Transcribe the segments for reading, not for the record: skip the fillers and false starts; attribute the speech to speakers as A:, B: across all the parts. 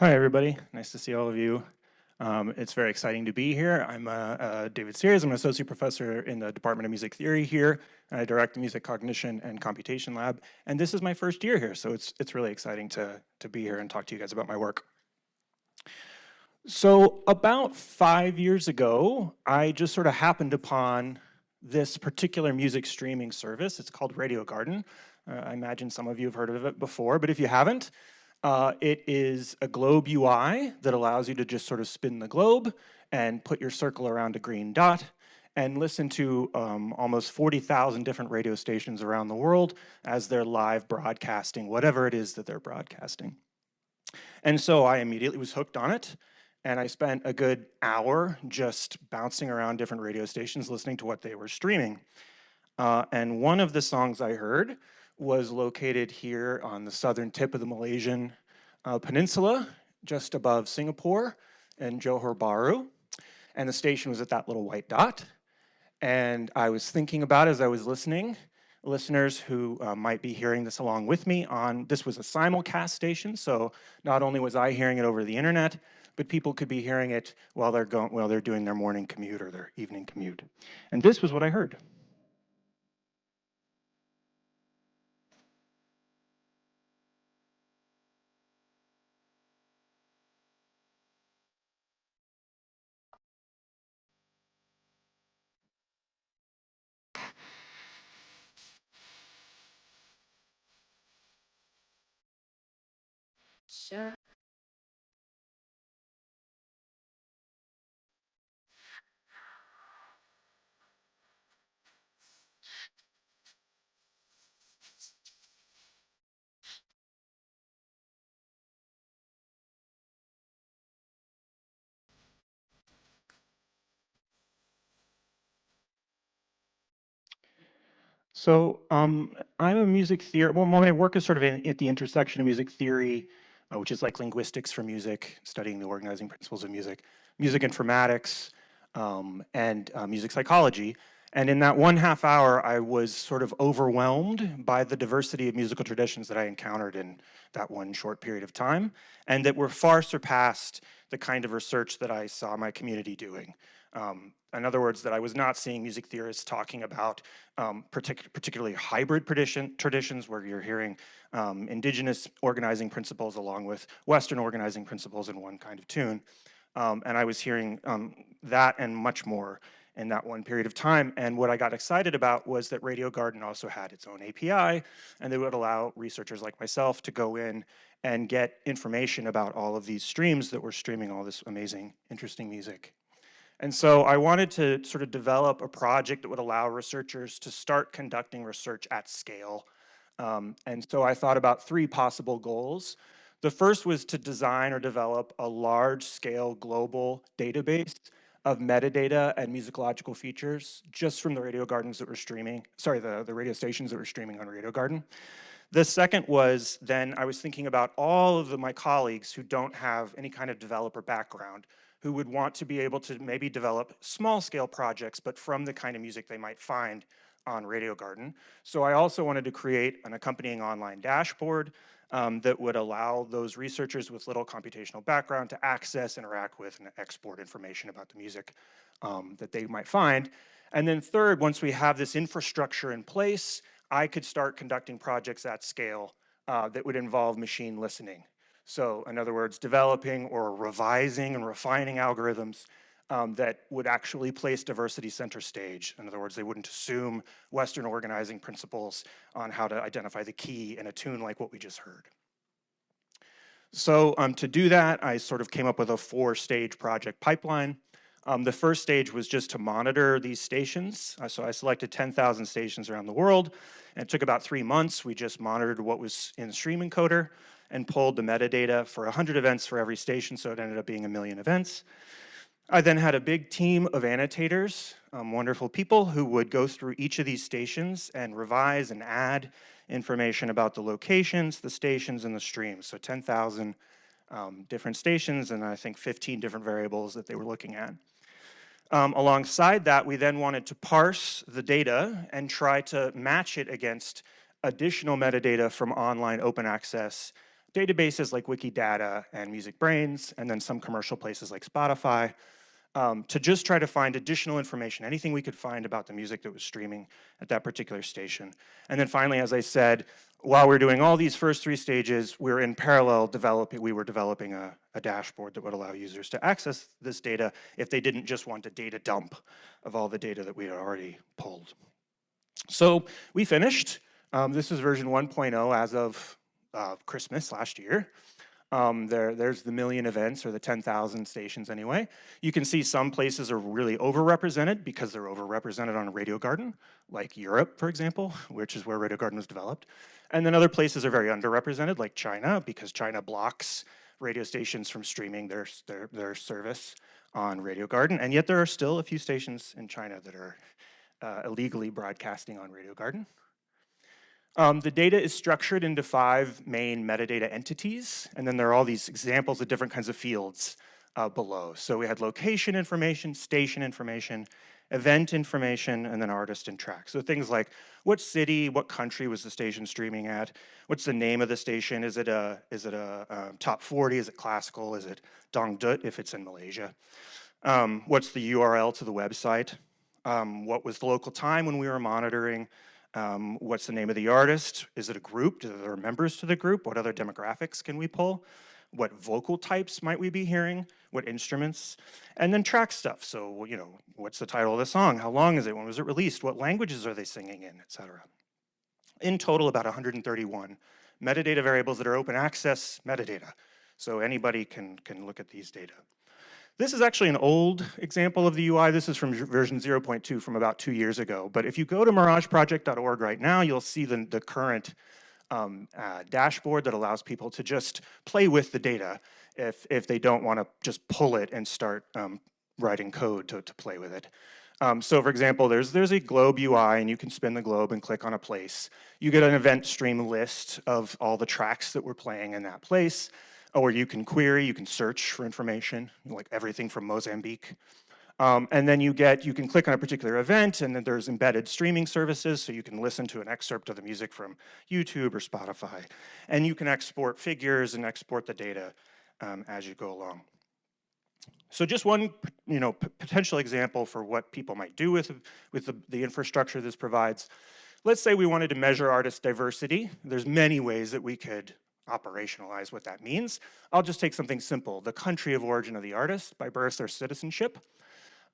A: Hi, everybody. Nice to see all of you. It's very exciting to be here. I'm David Sears. I'm an associate professor in the Department of Music Theory here, and I direct the Music Cognition and Computation Lab. And this is my first year here, so it's really exciting to be here and talk to you guys about my work. So about 5 years ago, I just sort of happened upon this particular music streaming service. It's called Radio Garden. I imagine some of you have heard of it before, but if you haven't, it is a globe UI that allows you to just sort of spin the globe and put your circle around a green dot and listen to almost 40,000 different radio stations around the world as they're live broadcasting whatever it is that they're broadcasting. And so I immediately was hooked on it, and I spent a good hour just bouncing around different radio stations listening to what they were streaming. And one of the songs I heard was located here on the southern tip of the Malaysian peninsula, just above Singapore in Johor Bahru. And the station was at that little white dot. And I was thinking about, as I was listening, listeners who might be hearing this along with me this was a simulcast station, so not only was I hearing it over the internet, but people could be hearing it while they're doing their morning commute or their evening commute. And this was what I heard.
B: Sure.
A: So I'm a music theory, well, my work is sort of at the intersection of music theory, which is like linguistics for music, studying the organizing principles of music, music informatics, and music psychology. And in that 1/2 hour, I was sort of overwhelmed by the diversity of musical traditions that I encountered in that one short period of time, and that were far surpassed the kind of research that I saw my community doing. In other words, that I was not seeing music theorists talking about particularly hybrid traditions where you're hearing indigenous organizing principles along with Western organizing principles in one kind of tune. And I was hearing that and much more in that one period of time. And what I got excited about was that Radio Garden also had its own API, and they would allow researchers like myself to go in and get information about all of these streams that were streaming all this amazing, interesting music. And so I wanted to sort of develop a project that would allow researchers to start conducting research at scale. And so I thought about 3 possible goals. The first was to design or develop a large-scale global database of metadata and musicological features just from the radio gardens that were streaming, sorry, the radio stations that were streaming on Radio Garden. The second was then I was thinking about all of my colleagues who don't have any kind of developer background, who would want to be able to maybe develop small scale projects, but from the kind of music they might find on Radio Garden. So I also wanted to create an accompanying online dashboard that would allow those researchers with little computational background to access, interact with, and export information about the music that they might find. And then third, once we have this infrastructure in place, I could start conducting projects at scale that would involve machine listening. So in other words, developing or revising and refining algorithms that would actually place diversity center stage. In other words, they wouldn't assume Western organizing principles on how to identify the key in a tune like what we just heard. So to do that, I sort of came up with a 4-stage project pipeline. The first stage was just to monitor these stations. So I selected 10,000 stations around the world, and it took about 3 months. We just monitored what was in the stream encoder and pulled the metadata for 100 events for every station, so it ended up being 1 million events. I then had a big team of annotators, wonderful people who would go through each of these stations and revise and add information about the locations, the stations, and the streams. So 10,000 different stations, and I think 15 different variables that they were looking at. Alongside that, we then wanted to parse the data and try to match it against additional metadata from online open access databases like Wikidata and Music Brains, and then some commercial places like Spotify, to just try to find additional information, anything we could find about the music that was streaming at that particular station. And then finally, as I said, while we're doing all these first three stages, we're in parallel we were developing a dashboard that would allow users to access this data if they didn't just want a data dump of all the data that we had already pulled. So we finished. This is version 1.0 as of Christmas last year. There's the million events, or the 10,000 stations anyway. You can see some places are really overrepresented because they're overrepresented on Radio Garden, like Europe, for example, which is where Radio Garden was developed. And then other places are very underrepresented, like China, because China blocks radio stations from streaming their service on Radio Garden. And yet there are still a few stations in China that are illegally broadcasting on Radio Garden. The data is structured into 5 main metadata entities, and then there are all these examples of different kinds of fields below. So we had location information, station information, event information, and then artist and track. So things like what city, what country was the station streaming at? What's the name of the station? Is it a top 40? Is it classical? Is it dangdut if it's in Malaysia? What's the URL to the website? What was the local time when we were monitoring? What's the name of the artist? Is it a group? Do there are members to the group? What other demographics can we pull? What vocal types might we be hearing? What instruments? And then track stuff. So, you know, what's the title of the song? How long is it? When was it released? What languages are they singing in, etc. In total, about 131 metadata variables that are open access metadata. So anybody can look at these data. This is actually an old example of the UI. This is from version 0.2 from about 2 years ago. But if you go to mirageproject.org right now, you'll see the current dashboard that allows people to just play with the data if they don't want to just pull it and start writing code to play with it. So for example, there's a globe UI, and you can spin the globe and click on a place. You get an event stream list of all the tracks that were playing in that place. Or you can query, you can search for information, like everything from Mozambique. And then you can click on a particular event, and then there's embedded streaming services, so you can listen to an excerpt of the music from YouTube or Spotify. And you can export figures and export the data as you go along. So just one potential example for what people might do with the infrastructure this provides. Let's say we wanted to measure artist diversity. There's many ways that we could operationalize what that means. I'll just take something simple, the country of origin of the artist, by birth or citizenship.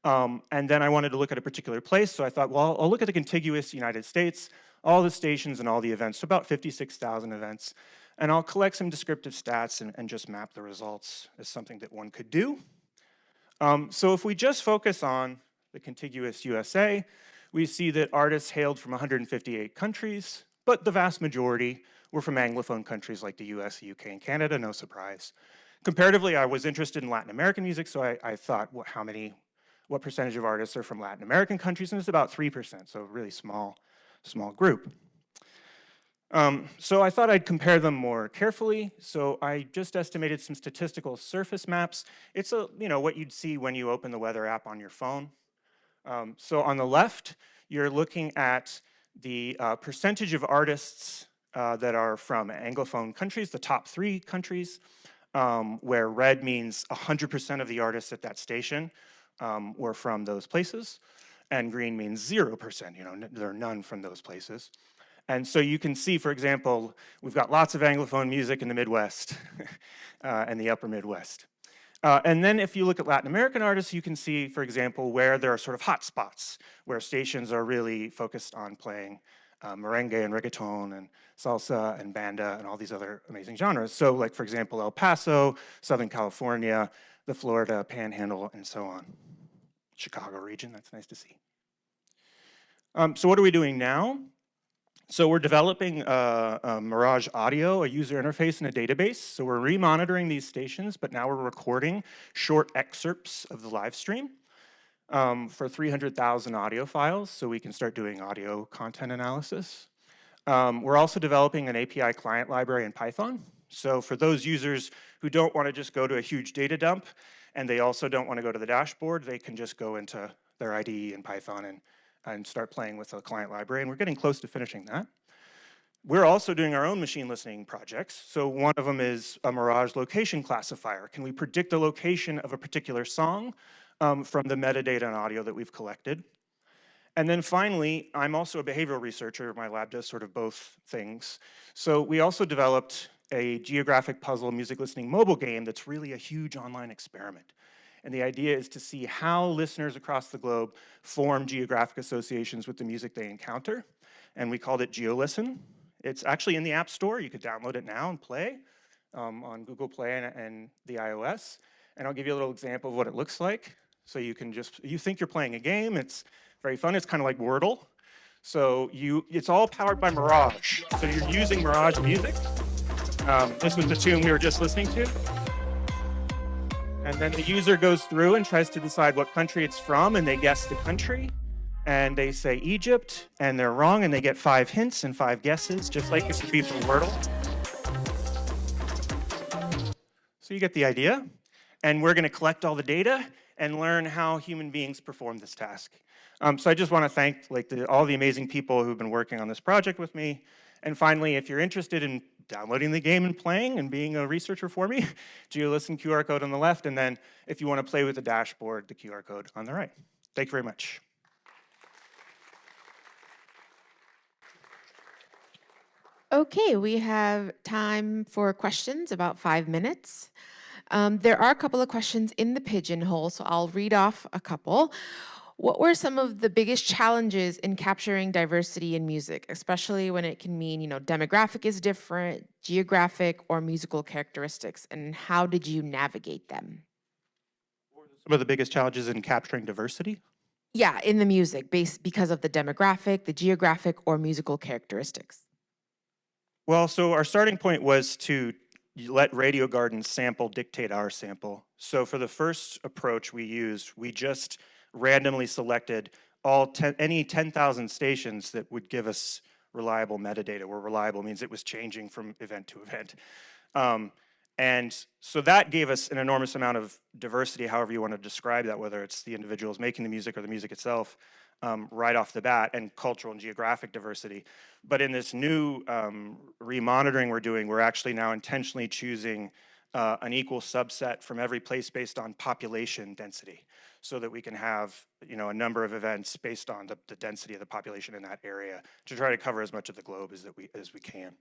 A: And then I wanted to look at a particular place, so I thought, well, I'll look at the contiguous United States, all the stations and all the events, so about 56,000 events, and I'll collect some descriptive stats and just map the results as something that one could do. So if we just focus on the contiguous USA, we see that artists hailed from 158 countries, but the vast majority were from Anglophone countries like the US, the UK, and Canada, no surprise. Comparatively, I was interested in Latin American music, so I thought, what percentage of artists are from Latin American countries? And it's about 3%, so a really small group. So I thought I'd compare them more carefully, so I just estimated some statistical surface maps. It's what you'd see when you open the weather app on your phone. So on the left, you're looking at the percentage of artists that are from Anglophone countries, the top 3 countries, where red means 100% of the artists at that station were from those places, and green means 0%, there are none from those places. And so you can see, for example, we've got lots of Anglophone music in the Midwest and the upper Midwest. And then if you look at Latin American artists, you can see, for example, where there are sort of hot spots, where stations are really focused on playing merengue and reggaeton and salsa and banda and all these other amazing genres. So like, for example, El Paso, Southern California, the Florida Panhandle, and so on. Chicago region, that's nice to see. So what are we doing now? So we're developing a Mirage Audio, a user interface and a database. So we're remonitoring these stations, but now we're recording short excerpts of the live stream for 300,000 audio files, so we can start doing audio content analysis. We're also developing an API client library in Python. So for those users who don't want to just go to a huge data dump, and they also don't want to go to the dashboard, they can just go into their IDE in Python and start playing with the client library, and we're getting close to finishing that. We're also doing our own machine listening projects. So one of them is a Mirage location classifier. Can we predict the location of a particular song from the metadata and audio that we've collected? And then finally, I'm also a behavioral researcher. My lab does sort of both things. So we also developed a geographic puzzle music listening mobile game that's really a huge online experiment. And the idea is to see how listeners across the globe form geographic associations with the music they encounter. And we called it GeoListen. It's actually in the App Store. You could download it now and play on Google Play and the iOS. And I'll give you a little example of what it looks like. So you can just, you think you're playing a game. It's very fun. It's kind of like Wordle. So it's all powered by Mirage. So you're using Mirage music. This was the tune we were just listening to. And then the user goes through and tries to decide what country it's from, and they guess the country. And they say Egypt, and they're wrong, and they get 5 hints and 5 guesses, just like it would be from Wordle. So you get the idea. And we're going to collect all the data and learn how human beings perform this task. So I just want to thank all the amazing people who've been working on this project with me. And finally, if you're interested in downloading the game and playing and being a researcher for me, GeoListen QR code on the left, and then if you want to play with the dashboard, the QR code on the right. Thank you very much.
B: Okay, we have time for questions, about 5 minutes. There are a couple of questions in the pigeonhole, so I'll read off a couple. What were some of the biggest challenges in capturing diversity in music, especially when it can mean, demographic is different, geographic or musical characteristics, and how did you navigate them?
A: Some of the biggest challenges in capturing diversity?
B: Yeah, in the music, because of the demographic, the geographic, or musical characteristics.
A: Well, so our starting point was to let Radio Garden's sample dictate our sample. So for the first approach we used, we just randomly selected any 10,000 stations that would give us reliable metadata, where reliable means it was changing from event to event. And so that gave us an enormous amount of diversity, however you want to describe that, whether it's the individuals making the music or the music itself, right off the bat, and cultural and geographic diversity. But in this new remonitoring we're doing, we're actually now intentionally choosing an equal subset from every place based on population density, so that we can have a number of events based on the density of the population in that area to try to cover as much of the globe as we can.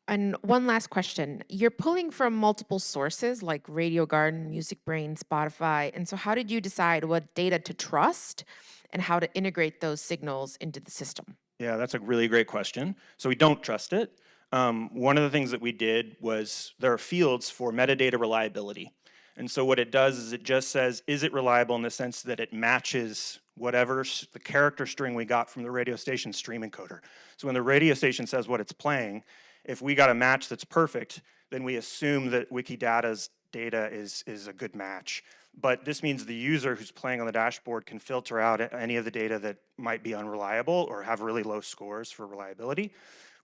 B: And one last question. You're pulling from multiple sources like Radio Garden, Music Brain, Spotify. And so how did you decide what data to trust and how to integrate those signals into the system?
A: Yeah, that's a really great question. So we don't trust it. One of the things that we did was there are fields for metadata reliability. And so what it does is it just says, is it reliable in the sense that it matches whatever the character string we got from the radio station stream encoder. So when the radio station says what it's playing, if we got a match that's perfect, then we assume that Wikidata's data is a good match. But this means the user who's playing on the dashboard can filter out any of the data that might be unreliable or have really low scores for reliability.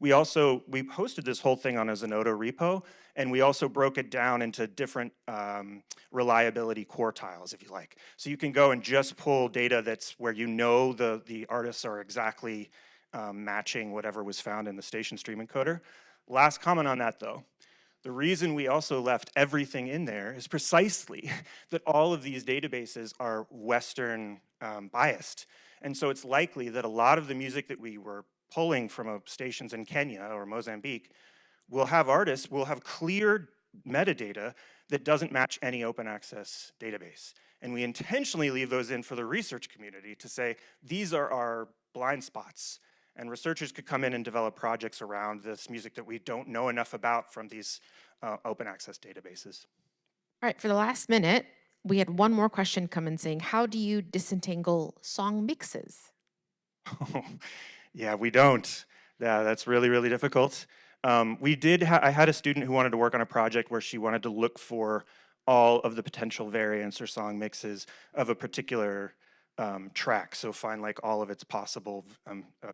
A: We hosted this whole thing on a Zenodo repo, and we also broke it down into different reliability quartiles, if you like. So you can go and just pull data that's where the artists are exactly matching whatever was found in the station stream encoder. Last comment on that, though. The reason we also left everything in there is precisely that all of these databases are Western biased. And so it's likely that a lot of the music that we were pulling from stations in Kenya or Mozambique will have clear metadata that doesn't match any open access database. And we intentionally leave those in for the research community to say, these are our blind spots. And researchers could come in and develop projects around this music that we don't know enough about from these open access databases.
B: All right, for the last minute, we had one more question come in saying, how do you disentangle song mixes?
A: Yeah, we don't. Yeah, that's really, really difficult. I had a student who wanted to work on a project where she wanted to look for all of the potential variants or song mixes of a particular track. So find all of its possible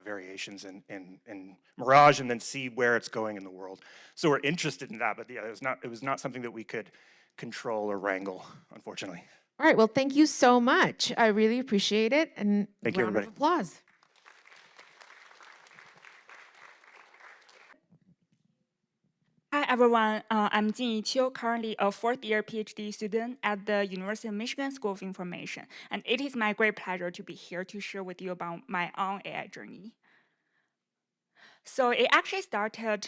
A: variations in Mirage and then see where it's going in the world. So we're interested in that, but yeah, it was not something that we could control or wrangle, unfortunately.
B: All right, well, thank you so much. I really appreciate it. And
A: thank you, everybody.
B: Round of applause.
C: everyone, I'm Jingyi Qiu, currently a fourth-year PhD student at the University of Michigan School of Information. And it is my great pleasure to be here to share with you about my own AI journey. So it actually started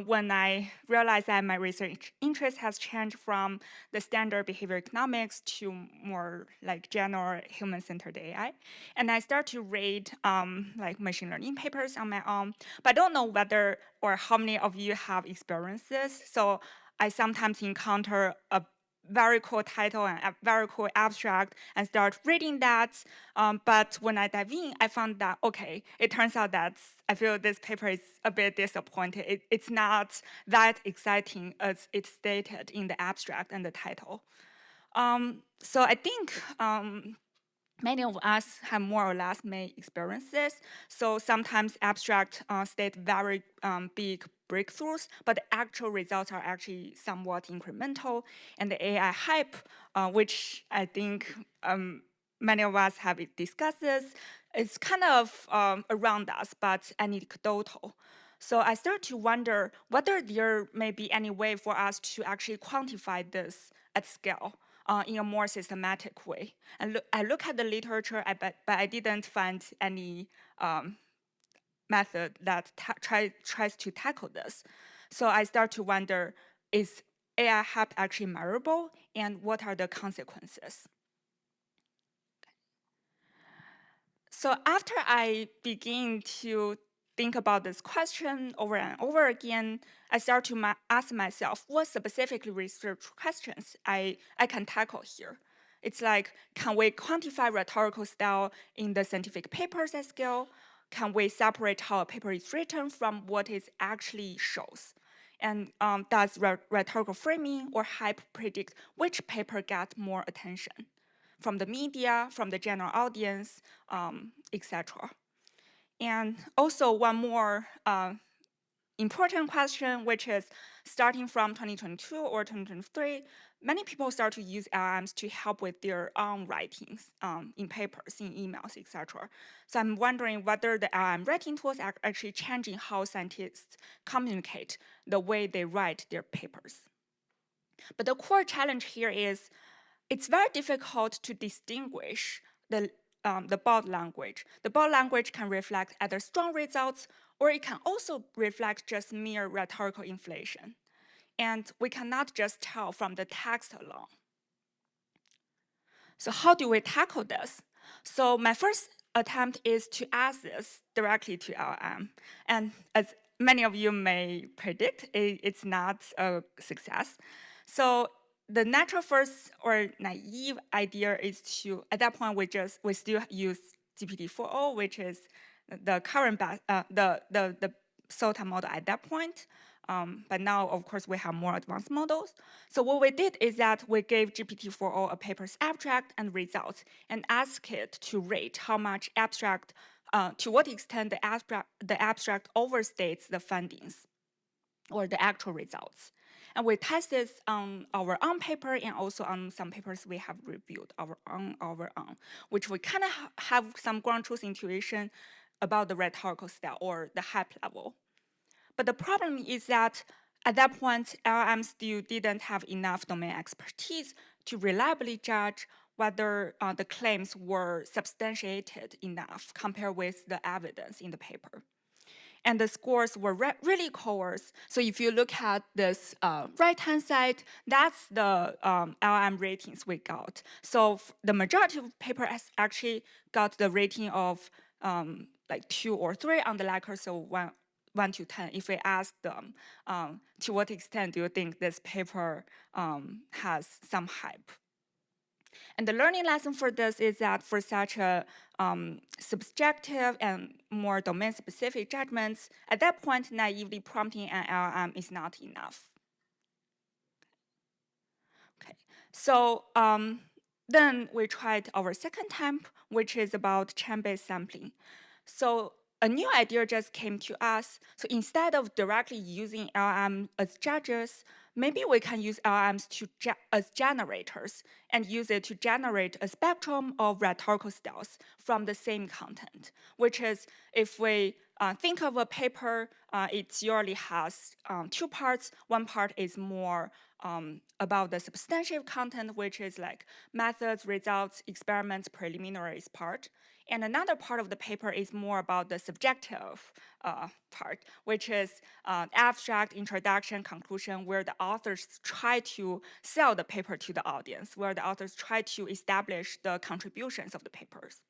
C: when I realized that my research interest has changed from the standard behavior economics to more like general human-centered AI. And I started to read like machine learning papers on my own, but I don't know whether or how many of you have experiences. So I sometimes encounter a very cool title and a very cool abstract and start reading that. But when I dive in, I found that, okay, it turns out that I feel this paper is a bit disappointed. It's not that exciting as it's stated in the abstract and the title. So I think many of us have more or less made experiences. So sometimes abstract state very big breakthroughs, but the actual results are actually somewhat incremental. And the AI hype, which I think many of us have discussed this, is kind of around us, but anecdotal. So I start to wonder whether there may be any way for us to actually quantify this at scale. In a more systematic way. And I look at the literature, but I didn't find any method that tries to tackle this. So I start to wonder, is AI hype actually measurable, and what are the consequences? So after I begin to think about this question over and over again, I start to ask myself, what specifically research questions I can tackle here? It's like, can we quantify rhetorical style in the scientific papers at scale? Can we separate how a paper is written from what it actually shows? And does rhetorical framing or hype predict which paper gets more attention from the media, from the general audience, etc.? And also one more important question, which is starting from 2022 or 2023, many people start to use LLMs to help with their own writings in papers, in emails, etc. So I'm wondering whether the LLM writing tools are actually changing how scientists communicate the way they write their papers. But the core challenge here is it's very difficult to distinguish the body language. The body language can reflect either strong results, or it can also reflect just mere rhetorical inflation. And we cannot just tell from the text alone. So how do we tackle this? So my first attempt is to ask this directly to LLM. And as many of you may predict, it's not a success. So the natural first or naive idea is to, at that point, we still use GPT-4o, which is the current the SOTA model at that point. But now, of course, we have more advanced models. So what we did is that we gave GPT-4o a paper's abstract and results and asked it to rate how much abstract, to what extent the abstract overstates the findings or the actual results. And we tested on our own paper and also on some papers we have reviewed on our own, which we kind of have some ground truth intuition about the rhetorical style or the hype level. But the problem is that at that point, LLM still didn't have enough domain expertise to reliably judge whether the claims were substantiated enough compared with the evidence in the paper. And the scores were really coarse. So if you look at this right-hand side, that's the LLM ratings we got. So the majority of paper has actually got the rating of like 2 or 3 on the Likert, so 1 to 10. If we ask them, to what extent do you think this paper has some hype? And the learning lesson for this is that for such a subjective and more domain-specific judgments, at that point, naively prompting an LLM is not enough. Okay, so then we tried our second attempt, which is about chain-based sampling. So a new idea just came to us. So instead of directly using LLM as judges, maybe we can use LLMs as generators and use it to generate a spectrum of rhetorical styles from the same content, which is if we think of a paper, it usually has 2 parts. One part is more about the substantive content, which is like methods, results, experiments, preliminaries part. And another part of the paper is more about the subjective part, which is abstract, introduction, conclusion, where the authors try to sell the paper to the audience, where the authors try to establish the contributions of the papers.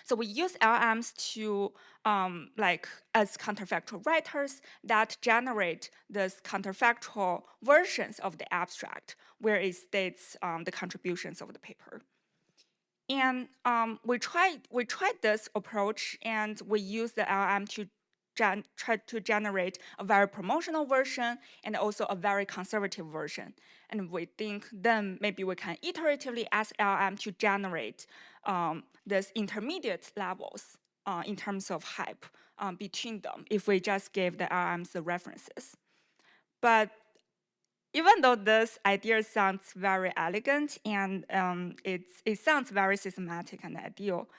C: So we use LLMs to, as counterfactual writers that generate this counterfactual versions of the abstract, where it states the contributions of the paper. And we tried this approach, and we use the LLM to try to generate a very promotional version and also a very conservative version. And we think then maybe we can iteratively ask LLM to generate this intermediate levels in terms of hype between them if we just give the LLMs the references. But even though this idea sounds very elegant and it sounds very systematic and ideal,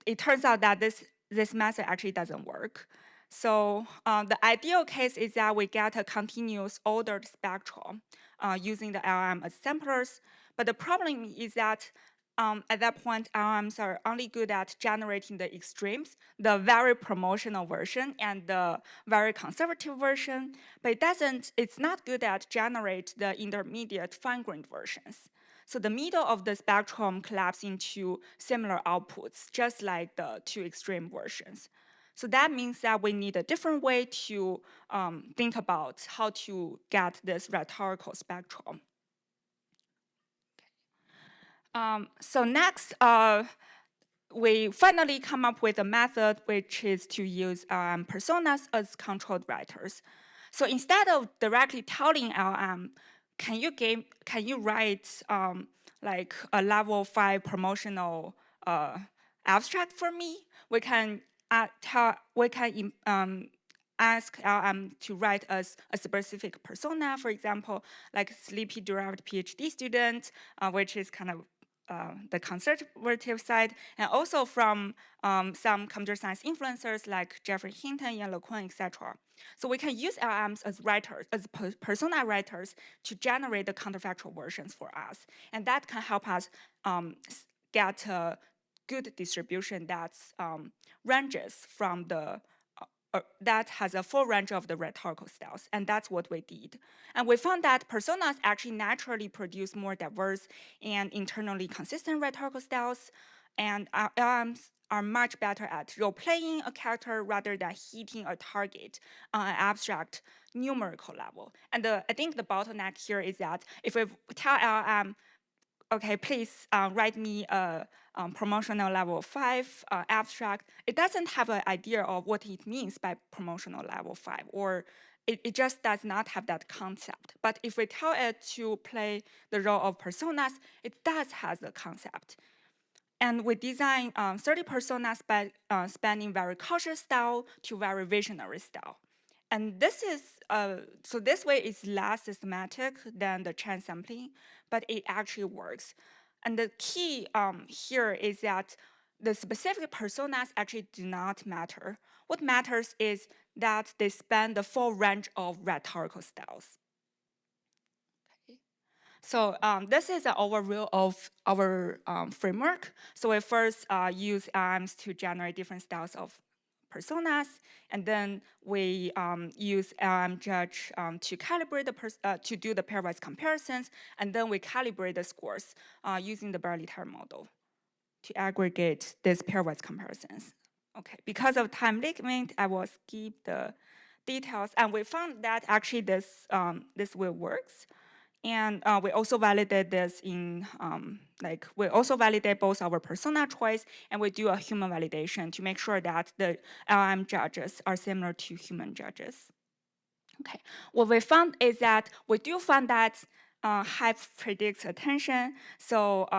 C: it turns out that this method actually doesn't work. So the ideal case is that we get a continuous ordered spectrum using the LLM as samplers. But the problem is that at that point, LLMs are only good at generating the extremes, the very promotional version and the very conservative version, but it's not good at generate the intermediate fine-grained versions. So the middle of the spectrum collapses into similar outputs, just like the 2 extreme versions. So that means that we need a different way to think about how to get this rhetorical spectrum. So next, we finally come up with a method which is to use personas as controlled writers. So instead of directly telling LM, can you write like a level 5 promotional abstract for me? We can ask LM to write us a specific persona, for example, like sleepy derived PhD student, which is kind of the conservative side, and also from some computer science influencers like Jeffrey Hinton, Yan LeQuan, etc. So we can use LLMs as writers, as persona writers, to generate the counterfactual versions for us, and that can help us get a good distribution that ranges from the that has a full range of the rhetorical styles, and that's what we did. And we found that personas actually naturally produce more diverse and internally consistent rhetorical styles, and LLMs are much better at role-playing a character rather than hitting a target on an abstract numerical level. And I think the bottleneck here is that if we tell LLM, okay, please write me a promotional level 5 abstract, it doesn't have an idea of what it means by promotional level 5, or it just does not have that concept. But if we tell it to play the role of personas, it does have the concept. And we design 30 personas by spanning very cautious style to very visionary style. And this is, so this way is less systematic than the chain sampling, but it actually works. And the key here is that the specific personas actually do not matter. What matters is that they span the full range of rhetorical styles. Okay. So this is an overview of our framework. So we first use LLMs to generate different styles of personas, and then we use LM Judge to calibrate to do the pairwise comparisons, and then we calibrate the scores using the Bahr model to aggregate these pairwise comparisons. Okay, because of time limit, I will skip the details, and we found that actually this will works. And we also validate this in, we also validate both our persona choice and we do a human validation to make sure that the LM judges are similar to human judges. Okay, what we found is that we do find that hype predicts attention. So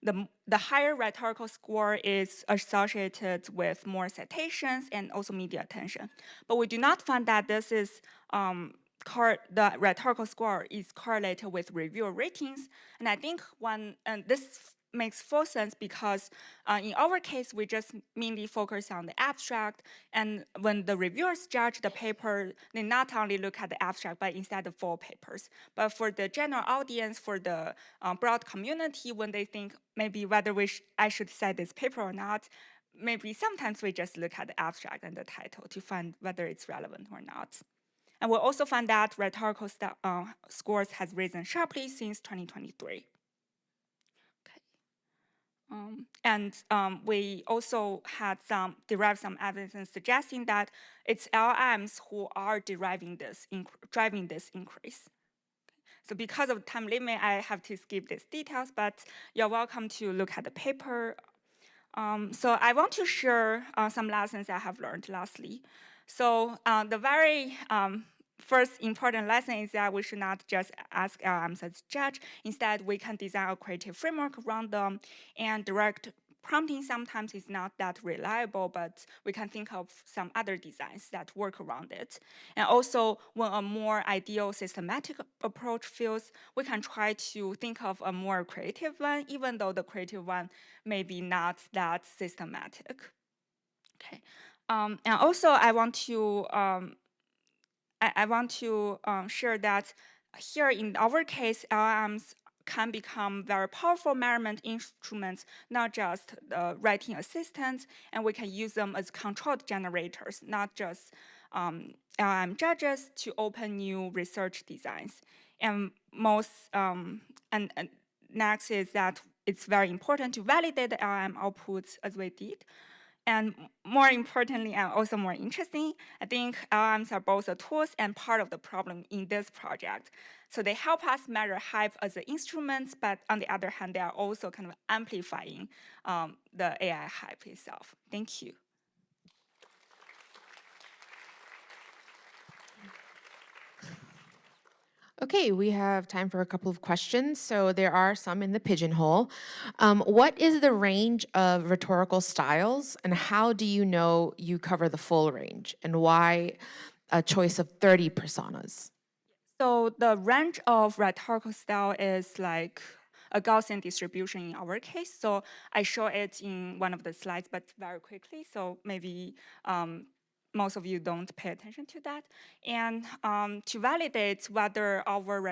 C: the higher rhetorical score is associated with more citations and also media attention. But we do not find that this is the rhetorical score is correlated with reviewer ratings. And I think this makes full sense because in our case, we just mainly focus on the abstract. And when the reviewers judge the paper, they not only look at the abstract, but instead the full papers. But for the general audience, for the broad community, when they think maybe whether I should cite this paper or not, maybe sometimes we just look at the abstract and the title to find whether it's relevant or not. And we'll also find that rhetorical scores has risen sharply since 2023. We also had derived some evidence suggesting that it's LLMs who are driving this increase. So because of time limit, I have to skip these details, but you're welcome to look at the paper. So I want to share some lessons I have learned lastly. So the very first important lesson is that we should not just ask LLMs as judge. Instead, we can design a creative framework around them, and direct prompting sometimes is not that reliable, but we can think of some other designs that work around it. And also, when a more ideal systematic approach fails, we can try to think of a more creative one, even though the creative one may be not that systematic. Okay. And also, I want to share that here in our case, LLMs can become very powerful measurement instruments, not just writing assistants, and we can use them as controlled generators, not just LLM judges to open new research designs. And next is that it's very important to validate the LLM outputs as we did. And more importantly, and also more interesting, I think LLMs are both the tools and part of the problem in this project. So they help us measure hype as the instruments, but on the other hand, they are also kind of amplifying the AI hype itself. Thank you.
B: Okay, we have time for a couple of questions. So there are some in the pigeonhole. What is the range of rhetorical styles, and how do you know you cover the full range? And why a choice of 30 personas?
C: So the range of rhetorical style is like a Gaussian distribution in our case. So I show it in one of the slides, but very quickly. So maybe most of you don't pay attention to that. And to validate whether our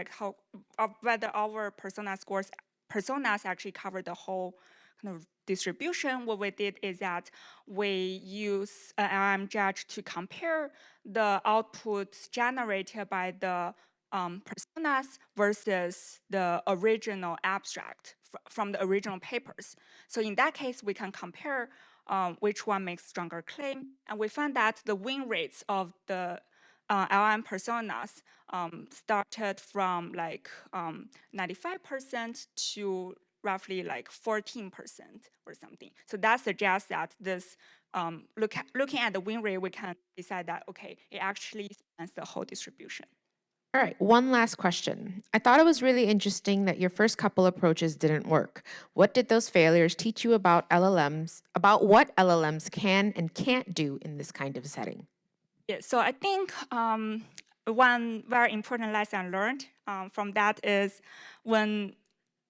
C: personas actually cover the whole kind of distribution, what we did is that we use an LLM judge to compare the outputs generated by the personas versus the original abstract from the original papers. So in that case, we can compare which one makes stronger claim. And we found that the win rates of the LLM personas started from like 95% to roughly like 14% or something. So that suggests that this, looking at the win rate, we can decide that, okay, it actually spans the whole distribution.
B: All right, one last question. I thought it was really interesting that your first couple approaches didn't work. What did those failures teach you about LLMs, about what LLMs can and can't do in this kind of setting?
C: Yeah, so I think one very important lesson learned from that is when,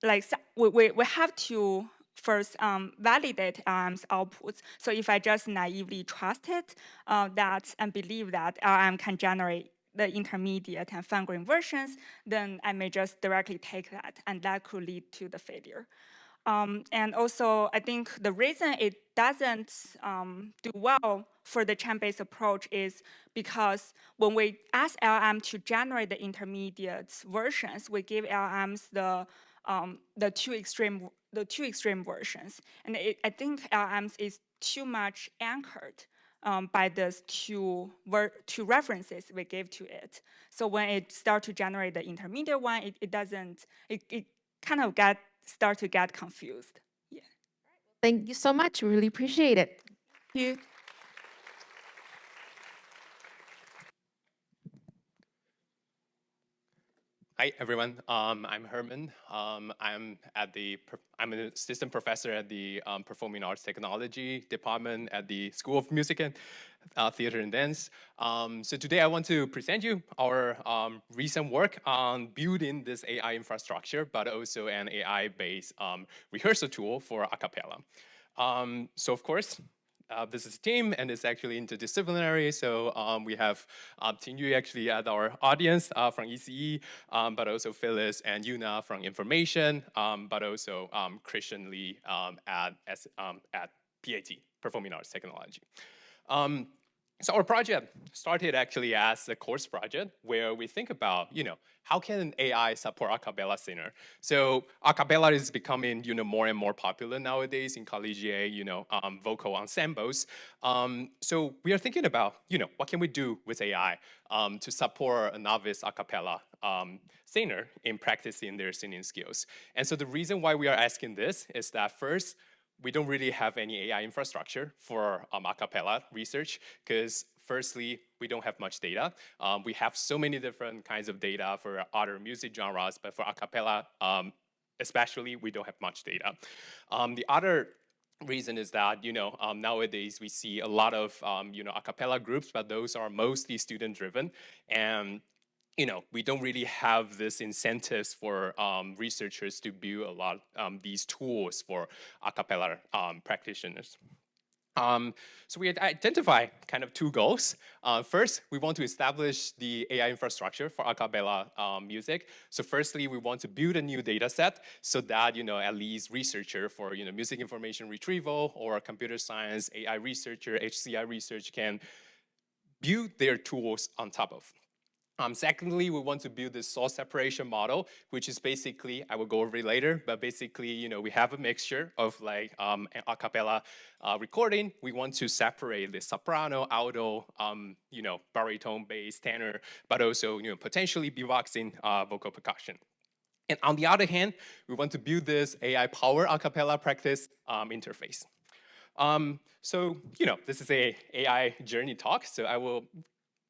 C: like, we have to first validate LLM's outputs. So if I just naively trust it that and believe that LLM can generate the intermediate and fine-grained versions, then I may just directly take that, and that could lead to the failure. And also, I think the reason it doesn't do well for the chain-based approach is because when we ask LLM to generate the intermediate versions, we give LLMs the two extreme versions, and I think LLMs is too much anchored by these two references we gave to it. So when it starts to generate the intermediate one, it kind of start to get confused. Yeah.
B: Thank you so much. Really appreciate it.
C: Thank you.
D: Hi everyone. I'm Herman. I'm an assistant professor at the Performing Arts Technology department at the School of Music and Theater and Dance. So today I want to present you our recent work on building this AI infrastructure, but also an AI-based rehearsal tool for a cappella. So of course, this is a team and it's actually interdisciplinary. So we have Jingyi actually at our audience from ECE, but also Phyllis and Yuna from information, but also Christian Lee at Ph.D, Performing Arts Technology. So our project started actually as a course project where we think about, how can AI support a cappella singer? So a cappella is becoming, more and more popular nowadays in collegiate, vocal ensembles. So we are thinking about, what can we do with AI to support a novice a cappella singer in practicing their singing skills? And so the reason why we are asking this is that first, we don't really have any AI infrastructure for a cappella research because firstly, we don't have much data. We have so many different kinds of data for other music genres, but for a cappella, especially, we don't have much data. The other reason is that, nowadays we see a lot of, a cappella groups, but those are mostly student-driven. And we don't really have this incentives for researchers to build a lot these tools for a cappella practitioners. So we identify kind of two goals. First, we want to establish the AI infrastructure for a cappella music. So firstly, we want to build a new data set so that, at least researcher for, music information retrieval or computer science, AI researcher, HCI research can build their tools on top of. Secondly, we want to build this source separation model, which is basically, I will go over it later, but basically, we have a mixture of like a cappella recording. We want to separate the soprano, alto, baritone, bass, tenor, but also, potentially beatboxing vocal percussion. And on the other hand, we want to build this AI power a cappella practice interface. So, this is a AI journey talk, so I will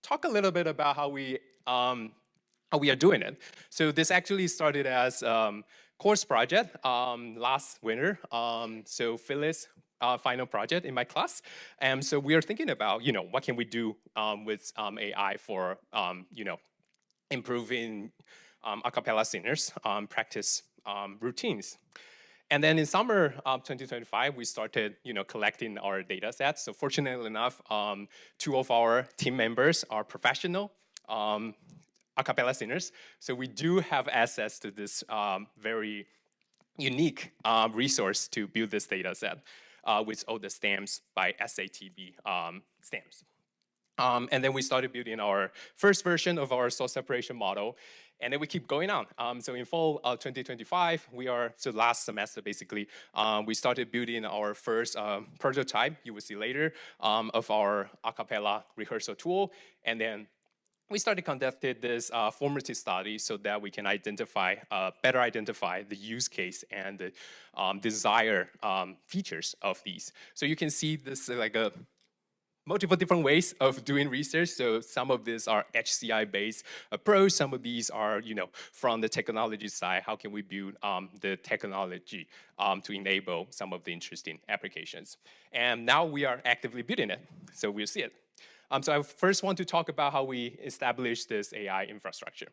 D: talk a little bit about how we are doing it. So this actually started as course project last winter. So Phyllis final project in my class. And so we are thinking about, what can we do with AI for, improving a cappella singers practice routines. And then in summer 2025, we started, collecting our data sets. So fortunately enough, two of our team members are professional a cappella singers. So we do have access to this very unique resource to build this data set with all the stamps by SATB stamps. And then we started building our first version of our source separation model. And then we keep going on. So in fall 2025, so last semester basically, we started building our first prototype, you will see later, of our a cappella rehearsal tool. And then we started conducting this formative study so that we can better identify the use case and the desired features of these. So you can see this like a multiple different ways of doing research. So some of these are HCI-based approach. Some of these are, from the technology side, how can we build the technology to enable some of the interesting applications. And now we are actively building it. So we'll see it. So I first want to talk about how we established this AI infrastructure.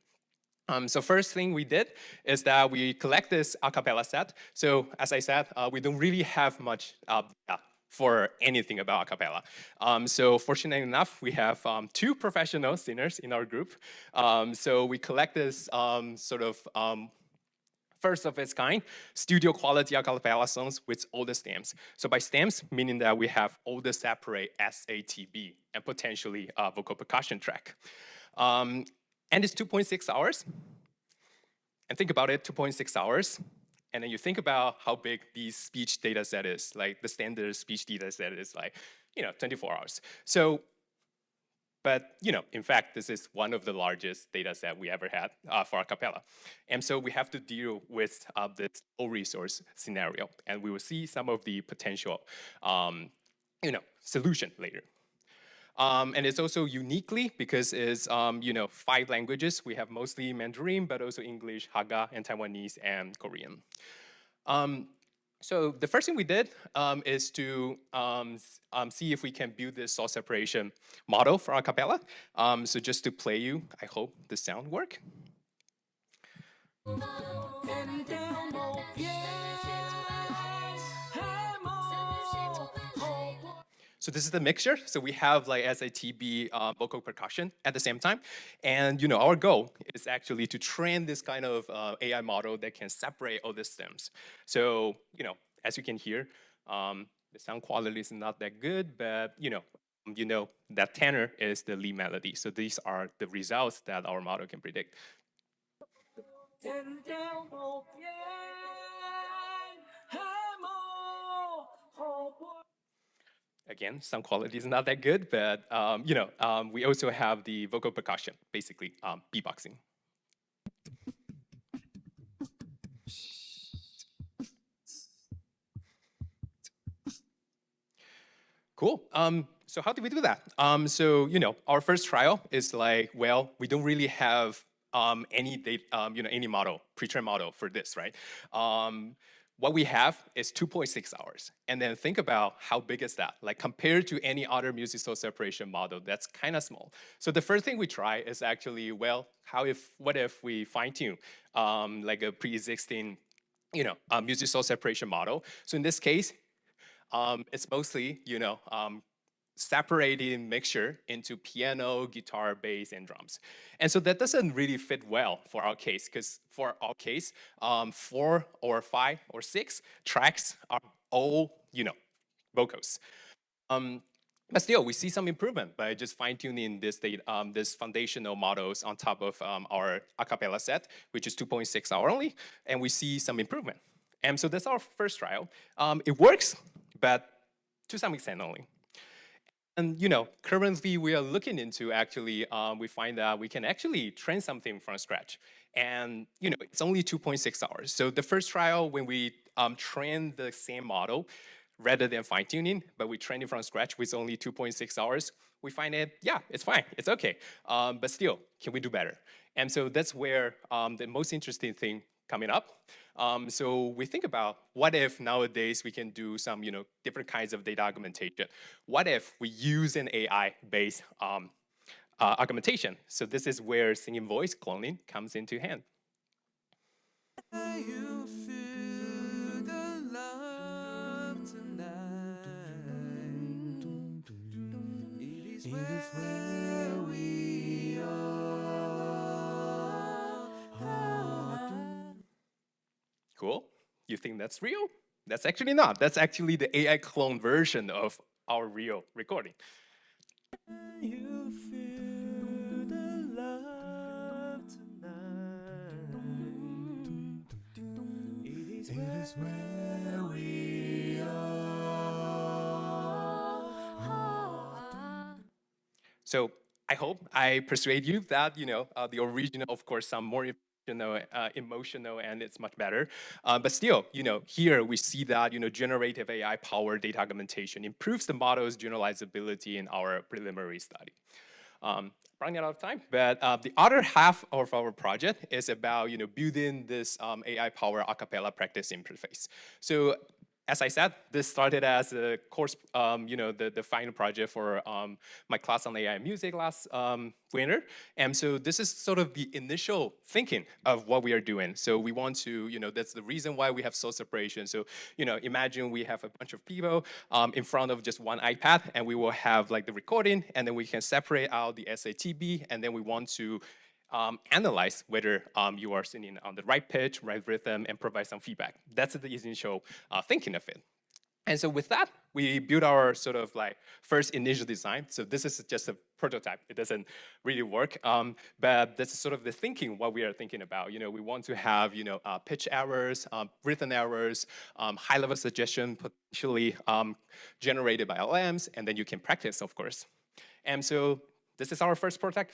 D: So first thing we did is that we collect this a cappella set. So as I said, we don't really have much data for anything about a cappella. So fortunately enough, we have two professional singers in our group. So we collect this first of its kind, studio quality a cappella songs with all the stamps. So by stamps, meaning that we have all the separate SATB and potentially vocal percussion track. And it's 2.6 hours. And think about it, 2.6 hours. And then you think about how big the speech data set is, like the standard speech data set is like, 24 hours. So, but, in fact, this is one of the largest data set we ever had for a cappella. And so we have to deal with this low resource scenario. And we will see some of the potential, solution later. And it's also uniquely because it's 5 languages. We have mostly Mandarin, but also English, Haga, and Taiwanese, and Korean. So the first thing we did is to see if we can build this source separation model for our Cappella. So just to play you, I hope the sound work. So this is the mixture. So we have like SATB vocal percussion at the same time. And our goal is actually to train this kind of AI model that can separate all the stems. So, as you can hear, the sound quality is not that good, but that tenor is the lead melody. So these are the results that our model can predict. Again, sound quality is not that good, but we also have the vocal percussion, basically beatboxing. Cool. So how do we do that? So our first trial is like, well, we don't really have any data, any model, pre-trained model for this, right? What we have is 2.6 hours. And then think about how big is that? Like compared to any other music source separation model, that's kind of small. So the first thing we try is actually, well, what if we fine tune like a pre-existing, music source separation model? So in this case, it's mostly, separating mixture into piano, guitar, bass, and drums. And so that doesn't really fit well for our case, because for our case, 4 or 5 or 6 tracks are all, vocals. But still, we see some improvement by just fine-tuning this foundational models on top of our a cappella set, which is 2.6 hour only, and we see some improvement. And so that's our first trial. It works, but to some extent only. And currently we are looking into actually, we find that we can actually train something from scratch. And it's only 2.6 hours. So the first trial, when we train the same model, rather than fine tuning, but we train it from scratch with only 2.6 hours, we find it, yeah, it's fine, it's okay. But still, can we do better? And so that's where the most interesting thing coming up. So we think about what if nowadays we can do some different kinds of data augmentation. What if we use an AI-based augmentation? So this is where singing voice cloning comes into hand. You feel the love tonight. It is where we are. Cool. You think that's real? That's actually not. That's actually the AI clone version of our real recording. You feel the love tonight. It is where we are. So I hope I persuade you that the original, of course, some more emotional, and it's much better. But still, here we see that generative AI powered data augmentation improves the model's generalizability in our preliminary study. Running out of time, but the other half of our project is about building this AI powered a cappella practice interface. So as I said, this started as a course, the final project for my class on AI music last winter. And so this is sort of the initial thinking of what we are doing. So we want to, that's the reason why we have source separation. So, imagine we have a bunch of people in front of just one iPad, and we will have like the recording, and then we can separate out the SATB, and then we want to analyze whether you are singing on the right pitch, right rhythm, and provide some feedback. That's the initial thinking of it. And so with that, we built our sort of like first initial design. So this is just a prototype. It doesn't really work, but this is sort of the thinking, what we are thinking about. We want to have, pitch errors, rhythm errors, high-level suggestion potentially generated by LLMs, and then you can practice, of course. And so this is our first prototype.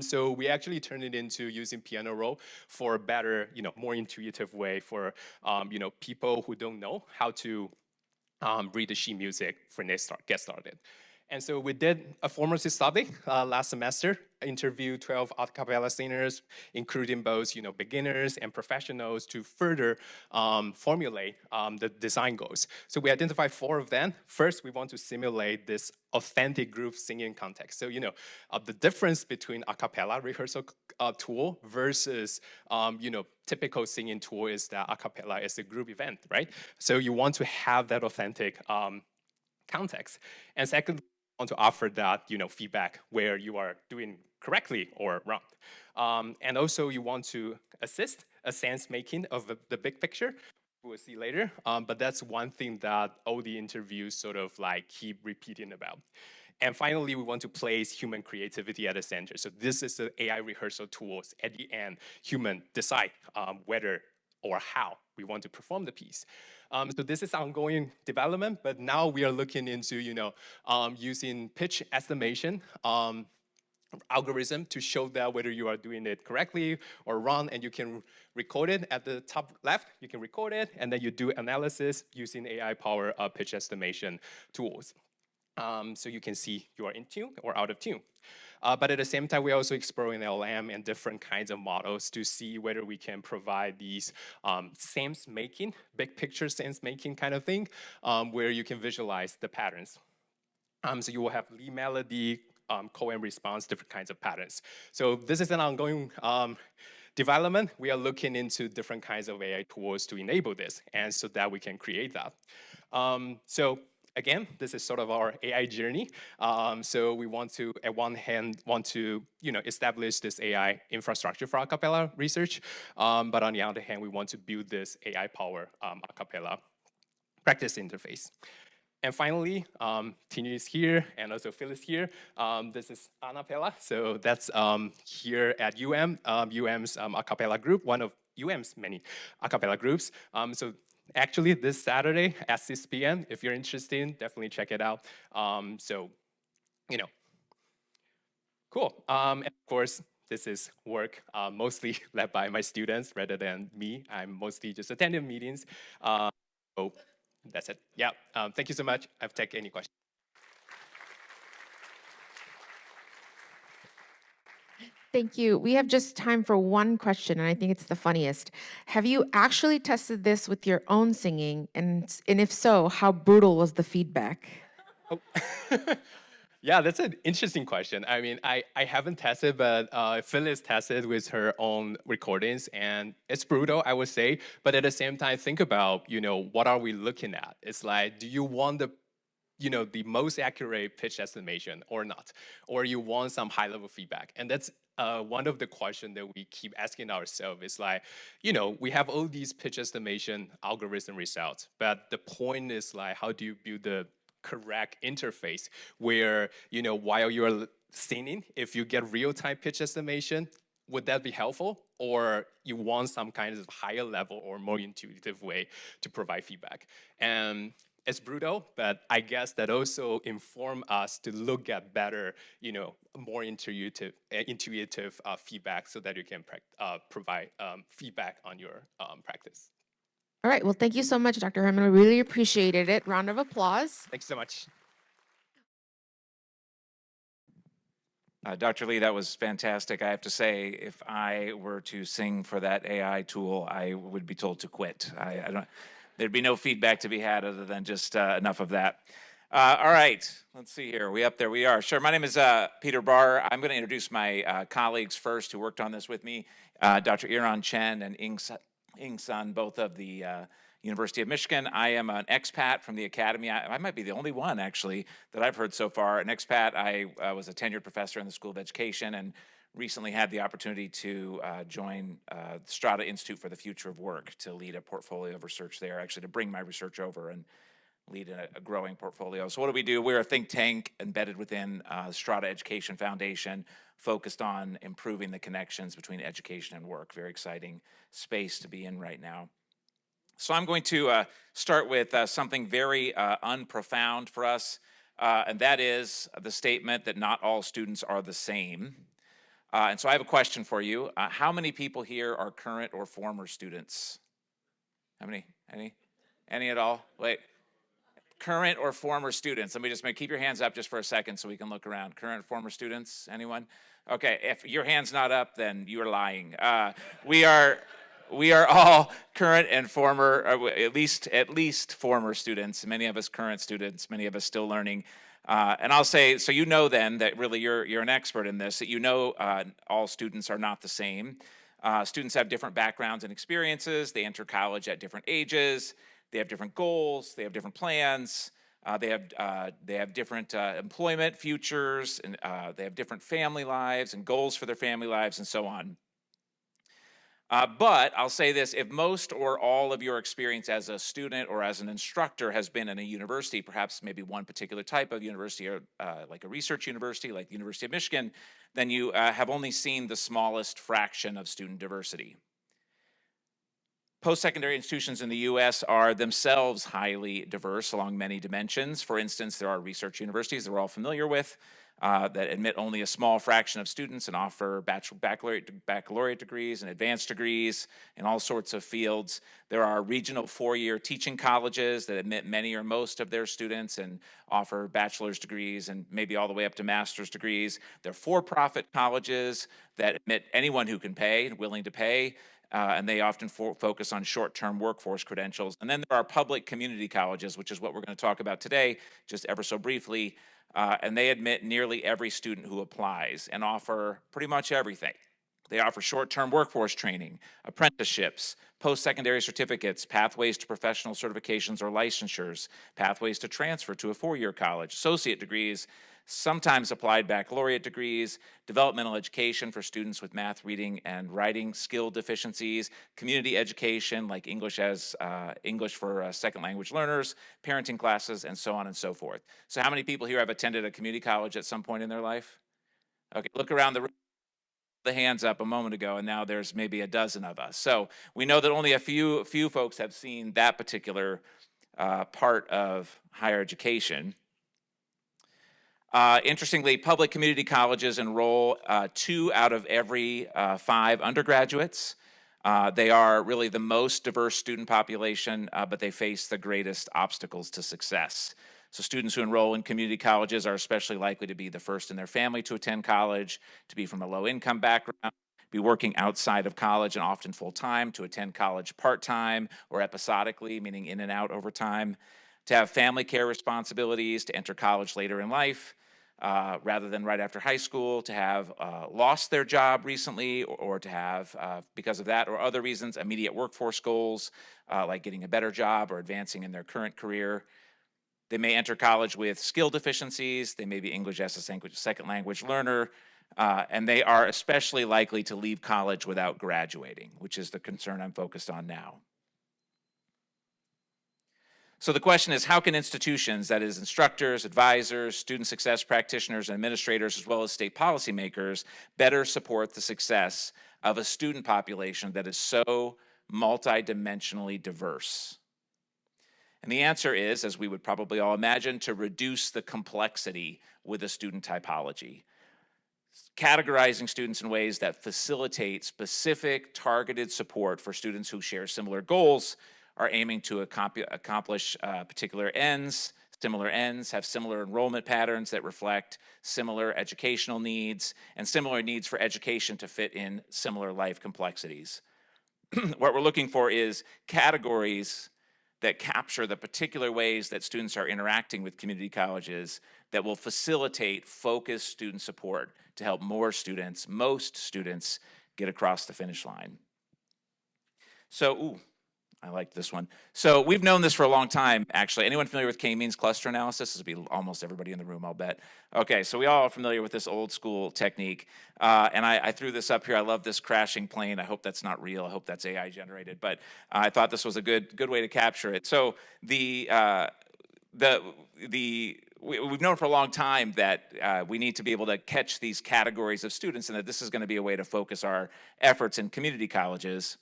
D: So we actually turned it into using piano roll for a better, more intuitive way for, people who don't know how to read the sheet music when they get started. And so we did a formative study last semester, interviewed 12 a cappella singers, including both beginners and professionals, to further formulate the design goals. So we identified 4 of them. First, we want to simulate this authentic group singing context. So the difference between a cappella rehearsal tool versus typical singing tool is that a cappella is a group event, right? So you want to have that authentic context. And second, want to offer that feedback where you are doing correctly or wrong. And also you want to assist a sense making of the big picture. We'll see later. But that's one thing that all the interviews sort of like keep repeating about. And finally, we want to place human creativity at the center. So this is the AI rehearsal tools. At the end, human decide whether or how we want to perform the piece. So this is ongoing development, but now we are looking into using pitch estimation algorithm to show that whether you are doing it correctly or wrong, and you can record it at the top left. You can record it, and then you do analysis using AI-powered pitch estimation tools. So you can see you are in tune or out of tune. But at the same time, we're also exploring LLM and different kinds of models to see whether we can provide these sense-making, big picture sense-making kind of thing, where you can visualize the patterns. So you will have lead melody, call and response, different kinds of patterns. So this is an ongoing development. We are looking into different kinds of AI tools to enable this, and so that we can create that. So again, this is sort of our AI journey. So we want to, at one hand, establish this AI infrastructure for a cappella research. But on the other hand, we want to build this AI-powered a cappella practice interface. And finally, Tini is here, and also Phil is here. This is Annapella. So that's here at UM's a cappella group, one of UM's many a cappella groups. So actually, this Saturday at 6 p.m., if you're interested, definitely check it out. Cool. And of course, this is work mostly led by my students rather than me. I'm mostly just attending meetings. So that's it. Yeah. Thank you so much. I'll take any questions.
B: Thank you. We have just time for one question, and I think it's the funniest. Have you actually tested this with your own singing? And if so, how brutal was the feedback?
D: Oh. Yeah, that's an interesting question. I mean, I haven't tested, but Phyllis tested with her own recordings, and it's brutal, I would say. But at the same time, think about, what are we looking at? It's like, do you want the most accurate pitch estimation or not? Or you want some high-level feedback? And that's one of the questions that we keep asking ourselves. Is like, we have all these pitch estimation algorithm results, but the point is like, how do you build the correct interface where, while you're singing, if you get real-time pitch estimation, would that be helpful? Or you want some kind of higher level or more intuitive way to provide feedback? And it's brutal, but I guess that also inform us to look at better, more intuitive feedback so that you can provide feedback on your practice.
B: All right. Well, thank you so much, Dr. Herman. We really appreciated it. Round of applause.
D: Thanks so much.
E: Dr. Lee, that was fantastic. I have to say, if I were to sing for that AI tool, I would be told to quit. I don't. There'd be no feedback to be had other than just enough of that. All right, let's see here. We up there? We are. Sure. My name is Peter Bahr. I'm going to introduce my colleagues first who worked on this with me, Dr. Iran Chen and Ying Sun, both of the University of Michigan. I am an expat from the academy. I might be the only one, actually, that I've heard so far. An expat. I was a tenured professor in the School of Education and recently had the opportunity to join Strada Institute for the Future of Work to lead a portfolio of research there, actually to bring my research over and lead a growing portfolio. So what do we do? We're a think tank embedded within Strada Education Foundation, focused on improving the connections between education and work. Very exciting space to be in right now. So I'm going to start with something very unprofound for us, and that is the statement that not all students are the same. And so I have a question for you. How many people here are current or former students? How many? Any at all? Wait. current or former students? Let me just keep your hands up just for a second so we can look around. Current, former students, anyone? Okay, if your hand's not up, then you are lying. We are all current and former, or at least former students. Many of us current students, many of us still learning. And I'll say, so you know then that really you're an expert in this, that you know all students are not the same. Students have different backgrounds and experiences. They enter college at different ages. They have different goals. They have different plans. They have different employment futures, and they have different family lives and goals for their family lives, and so on. But I'll say this, if most or all of your experience as a student or as an instructor has been in a university, perhaps maybe one particular type of university, or like a research university, like the University of Michigan, then you have only seen the smallest fraction of student diversity. Post-secondary institutions in the US are themselves highly diverse along many dimensions. For instance, there are research universities that we're all familiar with that admit only a small fraction of students and offer baccalaureate degrees and advanced degrees in all sorts of fields. There are regional four-year teaching colleges that admit many or most of their students and offer bachelor's degrees and maybe all the way up to master's degrees. There are for-profit colleges that admit anyone who can pay and willing to pay. And they often focus on short-term workforce credentials. And then there are public community colleges, which is what we're going to talk about today, just ever so briefly. And they admit nearly every student who applies and offer pretty much everything. They offer short-term workforce training, apprenticeships, post-secondary certificates, pathways to professional certifications or licensures, pathways to transfer to a four-year college, associate degrees, sometimes applied baccalaureate degrees, developmental education for students with math, reading, and writing skill deficiencies, community education like English for second language learners, parenting classes, and so on and so forth. So how many people here have attended a community college at some point in their life? Okay, look around the room. The hands up a moment ago, and now there's maybe a dozen of us. So we know that only a few folks have seen that particular part of higher education. Interestingly, public community colleges enroll 2 out of every 5 undergraduates. They are really the most diverse student population, but they face the greatest obstacles to success. So students who enroll in community colleges are especially likely to be the first in their family to attend college, to be from a low-income background, be working outside of college and often full-time, to attend college part-time or episodically, meaning in and out over time, to have family care responsibilities, to enter college later in life, rather than right after high school, to have lost their job recently, or to have, because of that or other reasons, immediate workforce goals, like getting a better job or advancing in their current career. They may enter college with skill deficiencies. They may be English as a second language learner, and they are especially likely to leave college without graduating, which is the concern I'm focused on now. So the question is, how can institutions, that is instructors, advisors, student success practitioners, and administrators, as well as state policymakers, better support the success of a student population that is so multidimensionally diverse? And the answer is, as we would probably all imagine, to reduce the complexity with a student typology. Categorizing students in ways that facilitate specific targeted support for students who share similar goals, are aiming to accomplish particular ends, similar ends, have similar enrollment patterns that reflect similar educational needs, and similar needs for education to fit in similar life complexities. What we're looking for is categories that capture the particular ways that students are interacting with community colleges that will facilitate focused student support to help most students, get across the finish line. So, I like this one. So we've known this for a long time, actually. Anyone familiar with K-means cluster analysis? This would be almost everybody in the room, I'll bet. Okay, so we all are familiar with this old school technique. And I threw this up here. I love this crashing plane. I hope that's not real. I hope that's AI generated. But I thought this was a good way to capture it. So we've known for a long time that we need to be able to catch these categories of students, and that this is going to be a way to focus our efforts in community colleges.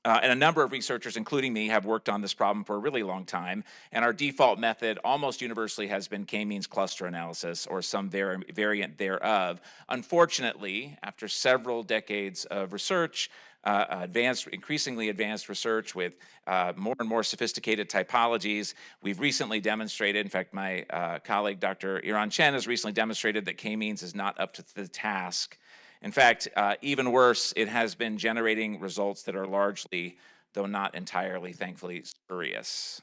E: And a number of researchers, including me, have worked on this problem for a really long time. And our default method almost universally has been k-means cluster analysis or some variant thereof. Unfortunately, after several decades of research, increasingly advanced research with more and more sophisticated typologies, we've recently demonstrated, in fact, my colleague, Dr. Iran Chen, has recently demonstrated that k-means is not up to the task. In fact, even worse, it has been generating results that are largely, though not entirely, thankfully, spurious.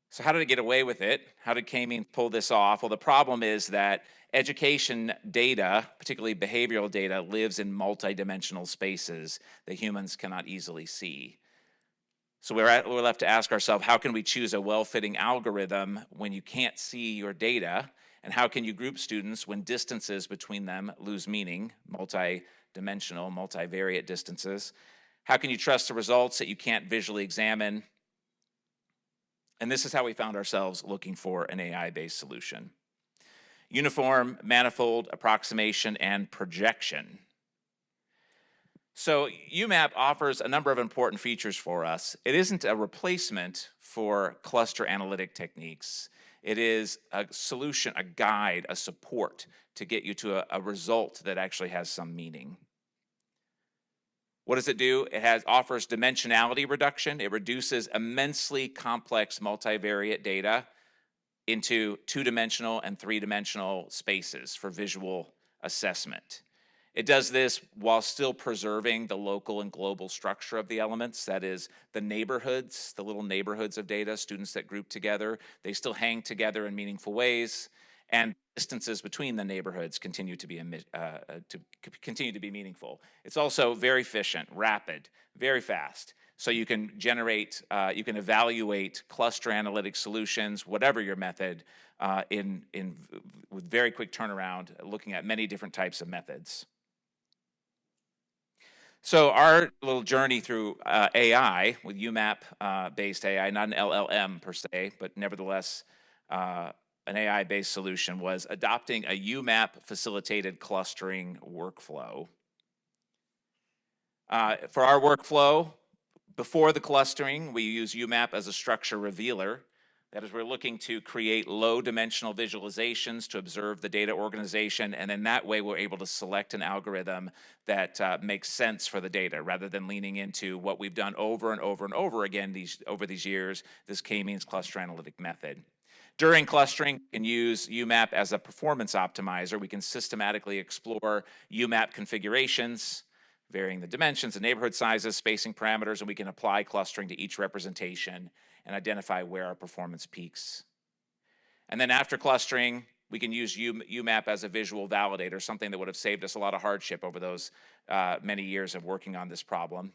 E: So how did it get away with it? How did k-means pull this off? Well, the problem is that education data, particularly behavioral data, lives in multidimensional spaces that humans cannot easily see. So we're left to ask ourselves, how can we choose a well-fitting algorithm when you can't see your data? And how can you group students when distances between them lose meaning, multi-dimensional, multivariate distances? How can you trust the results that you can't visually examine? And this is how we found ourselves looking for an AI-based solution. Uniform, manifold, approximation, and projection. So UMAP offers a number of important features for us. It isn't a replacement for cluster analytic techniques. It is a solution, a guide, a support to get you to a result that actually has some meaning. What does it do? It offers dimensionality reduction. It reduces immensely complex multivariate data into two-dimensional and three-dimensional spaces for visual assessment. It does this while still preserving the local and global structure of the elements. That is, the neighborhoods, the little neighborhoods of data, students that group together, they still hang together in meaningful ways, and distances between the neighborhoods continue to be meaningful. It's also very efficient, rapid, very fast. So you can generate, you can evaluate cluster analytic solutions, whatever your method, with very quick turnaround, looking at many different types of methods. So our little journey through AI with UMAP-based AI, not an LLM per se, but nevertheless an AI-based solution, was adopting a UMAP-facilitated clustering workflow. For our workflow, before the clustering, we use UMAP as a structure revealer. That is, we're looking to create low-dimensional visualizations to observe the data organization, and in that way, we're able to select an algorithm that makes sense for the data, rather than leaning into what we've done over and over and over again over these years, this k-means cluster analytic method. During clustering, we can use UMAP as a performance optimizer. We can systematically explore UMAP configurations, varying the dimensions and neighborhood sizes, spacing parameters, and we can apply clustering to each representation and identify where our performance peaks. And then after clustering, we can use UMAP as a visual validator, something that would have saved us a lot of hardship over those many years of working on this problem.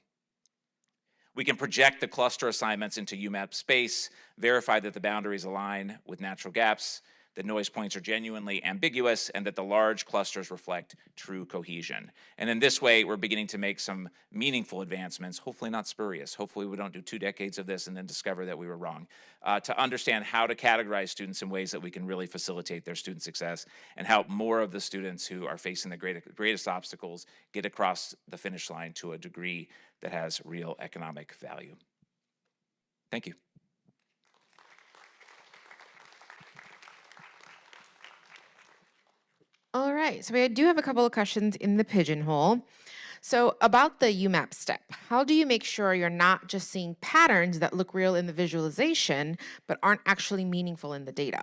E: We can project the cluster assignments into UMAP space, verify that the boundaries align with natural gaps, that noise points are genuinely ambiguous, and that the large clusters reflect true cohesion. And in this way, we're beginning to make some meaningful advancements, hopefully not spurious. Hopefully we don't do 2 decades of this and then discover that we were wrong, to understand how to categorize students in ways that we can really facilitate their student success and help more of the students who are facing the greatest obstacles get across the finish line to a degree that has real economic value. Thank you.
B: All right, so we do have a couple of questions in the pigeonhole. So about the UMAP step, how do you make sure you're not just seeing patterns that look real in the visualization, but aren't actually meaningful in the data?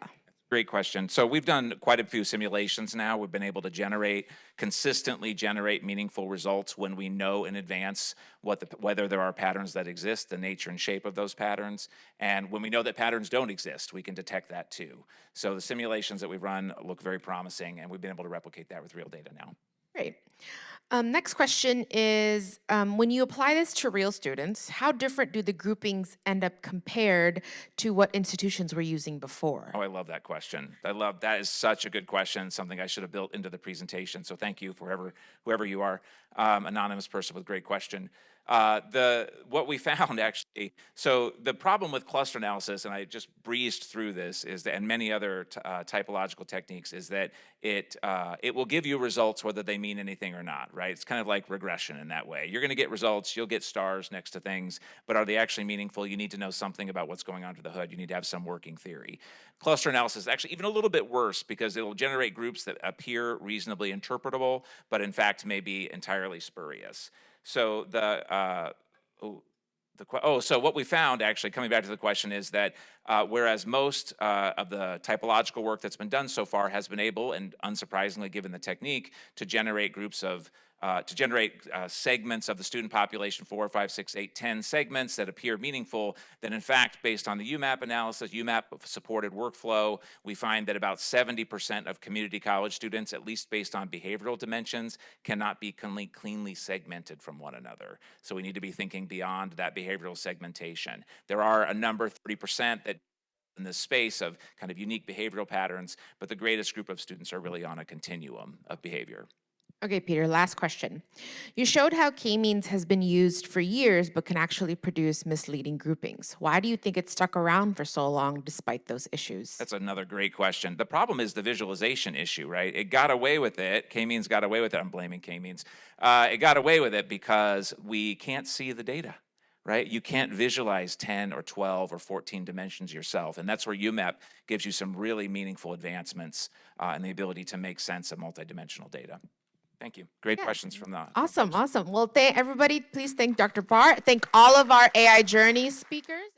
E: Great question. So we've done quite a few simulations now. We've been able to consistently generate meaningful results when we know in advance whether there are patterns that exist, the nature and shape of those patterns. And when we know that patterns don't exist, we can detect that too. So the simulations that we've run look very promising, and we've been able to replicate that with real data now.
B: Great. Next question is, when you apply this to real students, how different do the groupings end up compared to what institutions were using before?
E: Oh, I love that question. That is such a good question, something I should have built into the presentation. So thank you for whoever you are, anonymous person with a great question. What we found actually, so the problem with cluster analysis, and I just breezed through this, is that, and many other typological techniques, is that it will give you results whether they mean anything or not, right? It's kind of like regression in that way. You're going to get results, you'll get stars next to things, but are they actually meaningful? You need to know something about what's going on under the hood. You need to have some working theory. Cluster analysis is actually even a little bit worse because it'll generate groups that appear reasonably interpretable, but in fact may be entirely spurious. So so what we found, actually, coming back to the question, is that whereas most of the typological work that's been done so far has been able, and unsurprisingly given the technique, to generate groups of segments of the student population, 4, 5, 6, 8, 10 segments that appear meaningful, then in fact, based on the UMAP analysis, UMAP-supported workflow, we find that about 70% of community college students, at least based on behavioral dimensions, cannot be cleanly segmented from one another. So we need to be thinking beyond that behavioral segmentation. There are a number, 30%, that in the space of kind of unique behavioral patterns, but the greatest group of students are really on a continuum of behavior.
B: Okay, Peter, last question. You showed how k-means has been used for years, but can actually produce misleading groupings. Why do you think it stuck around for so long despite those issues?
E: That's another great question. The problem is the visualization issue, right? It got away with it. K-means got away with it. I'm blaming k-means. It got away with it because we can't see the data, right? You can't visualize 10 or 12 or 14 dimensions yourself. And that's where UMAP gives you some really meaningful advancements and the ability to make sense of multidimensional data. Thank you. Great questions from the
B: Awesome. Well, everybody, please thank Dr. Bahr. Thank all of our AI Journey speakers.